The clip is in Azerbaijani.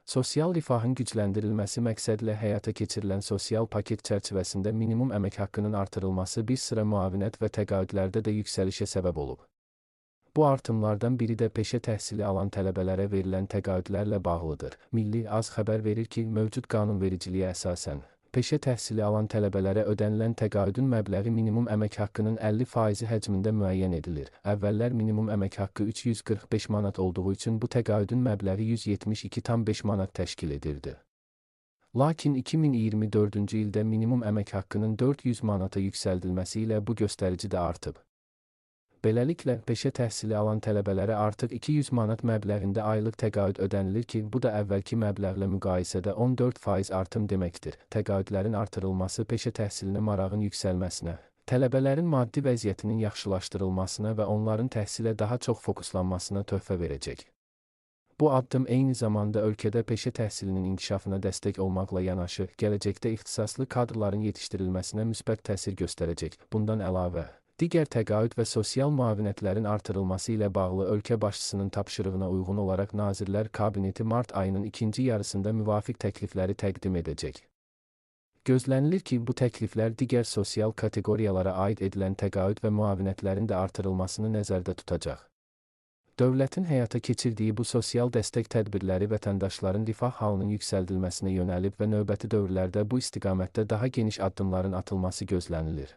Sosial rifahın gücləndirilməsi məqsədilə həyata keçirilən sosial paket çərçivəsində minimum əmək haqqının artırılması bir sıra müavinət və təqaüdlərdə də yüksəlişə səbəb olub. Bu artımlardan biri də peşə təhsili alan tələbələrə verilən təqaüdlərlə bağlıdır. Milli Az xəbər verir ki, mövcud qanunvericiliyə əsasən, peşə təhsili alan tələbələrə ödənilən təqaüdün məbləği minimum əmək haqqının 50% həcmində müəyyən edilir. Əvvəllər minimum əmək haqqı 345 manat olduğu üçün bu təqaüdün məbləği 172,5 manat təşkil edirdi. Lakin 2024-cü ildə minimum əmək haqqının 400 manata yüksəldilməsi ilə bu göstərici də artıb. Beləliklə, peşə təhsili alan tələbələrə artıq 200 manat məbləğində aylıq təqaüd ödənilir ki, bu da əvvəlki məbləğlə müqayisədə 14% artım deməkdir. Təqaüdlərin artırılması peşə təhsilinə marağın yüksəlməsinə, tələbələrin maddi vəziyyətinin yaxşılaşdırılmasına və onların təhsilə daha çox fokuslanmasına töhfə verəcək. Bu addım eyni zamanda ölkədə peşə təhsilinin inkişafına dəstək olmaqla yanaşı, gələcəkdə ixtisaslı kadrların yetişdirilməsinə müsbət təsir göstərəcək. Bundan əlavə, digər təqaüd və sosial müavinətlərin artırılması ilə bağlı ölkə başçısının tapşırığına uyğun olaraq Nazirlər Kabineti mart ayının ikinci yarısında müvafiq təklifləri təqdim edəcək. Gözlənilir ki, bu təkliflər digər sosial kateqoriyalara aid edilən təqaüd və müavinətlərin də artırılmasını nəzərdə tutacaq. Dövlətin həyata keçirdiyi bu sosial dəstək tədbirləri vətəndaşların rifah halının yüksəldilməsinə yönəlib və növbəti dövrlərdə bu istiqamətdə daha geniş addımların atılması gözlənilir.